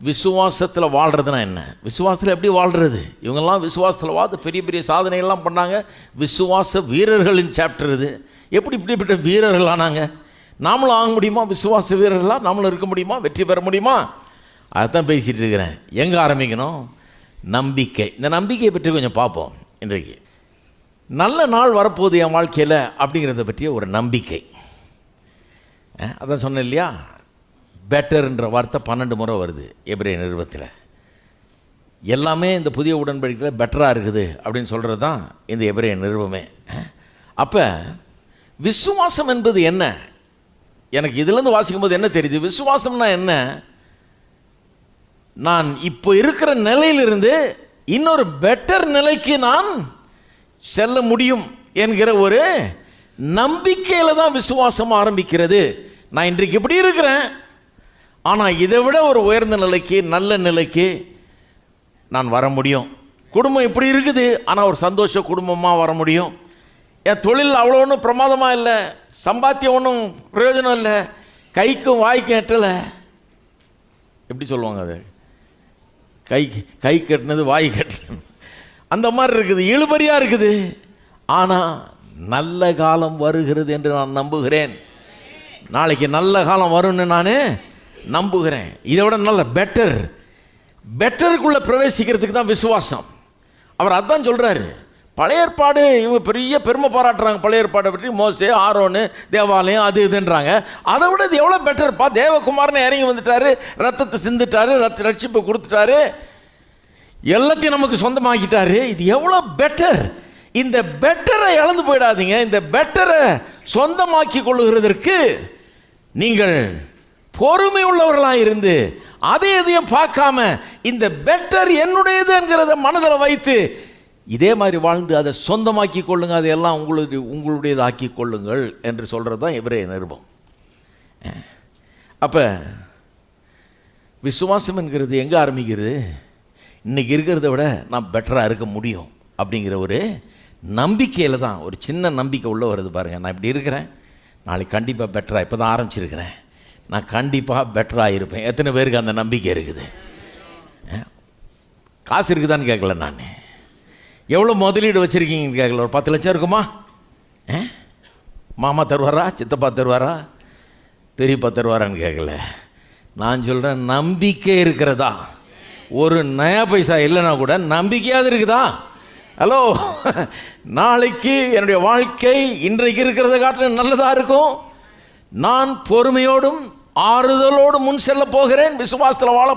விசுவாசத்தில் வாழ்கிறதுனா என்ன? விசுவாசத்தில் எப்படி வாழ்கிறது? இவங்கெல்லாம் விசுவாசத்தில் வாழ்ந்து பெரிய பெரிய சாதனைகள்லாம் பண்ணாங்க. விசுவாச வீரர்களின் சாப்டர் இது. எப்படி இப்படிப்பட்ட வீரர்கள் ஆனாங்க? நாமளும் ஆக முடியுமா? விசுவாச வீரர்களாக நாமளும் இருக்க முடியுமா? வெற்றி பெற முடியுமா? அதைத்தான் பேசிகிட்டு இருக்கிறேன். எங்கே ஆரம்பிக்கணும்? நம்பிக்கை. இந்த நம்பிக்கையை பற்றி கொஞ்சம் பார்ப்போம் இன்றைக்கு. நல்ல நாள் வரப்போகுது என் வாழ்க்கையில் அப்படிங்கிறத பற்றிய ஒரு நம்பிக்கை. அதான் சொன்னேன் இல்லையா, பெட்டர்ன்ற வார்த்தை 12 முறை வருது எபிரேய நிருபத்தில். எல்லாமே இந்த புதிய உடன்படிக்கையில் பெட்டராக இருக்குது அப்படின்னு சொல்கிறது தான் இந்த எபிரேய நிருபமே. அப்போ விசுவாசம் என்பது என்ன? எனக்கு இதிலேருந்து வாசிக்கும்போது என்ன தெரியுது? விசுவாசம்னா என்ன? நான் இப்போ இருக்கிற நிலையிலிருந்து இன்னொரு பெட்டர் நிலைக்கு நான் செல்ல முடியும் என்கிற ஒரு நம்பிக்கையில் தான் விசுவாசம் ஆரம்பிக்கிறது. நான் இன்றைக்கு இப்படி இருக்கிறேன், ஆனால் இதை விட ஒரு உயர்ந்த நிலைக்கு, நல்ல நிலைக்கு நான் வர முடியும். குடும்பம் இப்படி இருக்குது, ஆனால் ஒரு சந்தோஷ குடும்பமாக வர முடியும். என் தொழில் அவ்வளோ ஒன்றும் பிரமாதமாக இல்லை, சம்பாத்தியம் ஒன்றும் பிரயோஜனம் இல்லை, கைக்கும் வாய்க்கும் எட்டலை. எப்படி சொல்லுவாங்க அது? கை கட்டினது வாய் கட்டினது அந்த மாதிரி இருக்குது, இழுபறியாக இருக்குது. ஆனால் நல்ல காலம் வருகிறது என்று நான் நம்புகிறேன். நாளைக்கு நல்ல காலம் வரும்னு நான் நம்புகிறேன். இதை விட நல்ல பெட்டருக்குள்ளே பிரவேசிக்கிறதுக்கு தான் விசுவாசம். அவர் அதான் சொல்கிறாரு. பழைய ஏற்பாடு இவங்க பெரிய பெருமை பாராட்டுறாங்க, பழைய ஏற்பாடை பற்றி, மோசே, ஆரோனு, தேவாலயம், அது இதுன்றாங்க. அதை விட இது எவ்வளோ பெட்டர்ப்பா, தேவகுமாரனை இறங்கி வந்துட்டாரு, ரத்தத்தை சிந்துட்டாரு, ரட்சிப்பை கொடுத்துட்டாரு, எல்லாத்தையும் நமக்கு சொந்தமாக்கிட்டாரு. இது எவ்வளோ பெட்டர். இந்த பெட்டரை இழந்து போயிடாதீங்க. இந்த பெட்டரை சொந்தமாக்கி கொள்ளுகிறதற்கு நீங்கள் பொறுமை உள்ளவர்களாக இருந்து அதை எதையும் பார்க்காம இந்த பெட்டர் என்னுடையது என்கிறத மனதில் வைத்து இதே மாதிரி வாழ்ந்து அதை சொந்தமாக்கி கொள்ளுங்க, அதையெல்லாம் உங்களுடையதாக்கி கொள்ளுங்கள் என்று சொல்கிறது தான் எபிரேய நிருபம். அப்போ விசுவாசம் என்கிறது எங்கே ஆரம்பிக்கிறது? இன்றைக்கி இருக்கிறத விட நான் பெட்டராக இருக்க முடியும் அப்படிங்கிற ஒரு நம்பிக்கையில் தான். ஒரு சின்ன நம்பிக்கை உள்ளே வருது பாருங்கள். நான் இப்படி இருக்கிறேன், நாளைக்கு கண்டிப்பாக பெட்டராக, இப்போ தான் ஆரம்பிச்சிருக்கிறேன், நான் கண்டிப்பாக பெட்டராக இருப்பேன். எத்தனை பேருக்கு அந்த நம்பிக்கை இருக்குது? காசு இருக்குதான்னு கேட்கல, நான் எவ்வளோ முதலீடு வச்சுருக்கீங்கன்னு கேட்கல. ஒரு 10 லட்சம் இருக்குமா? மாமா தருவாரா, சித்தப்பா தருவாரா, பெரியப்பா தருவாரான்னு கேட்கல. நான் சொல்கிறேன், நம்பிக்கை இருக்கிறதா? ஒரு நயா பைசா இல்லைன்னா கூட நம்பிக்கையாவது இருக்குதா? ஹலோ, நாளைக்கு என்னுடைய வாழ்க்கை இன்றைக்கு இருக்கிறத காட்டிலும் நல்லதாக இருக்கும். நான் பொறுமையோடும் ஆறுதலோடு முன் செல்ல போகிறேன், விசுவாசத்தில் வாழ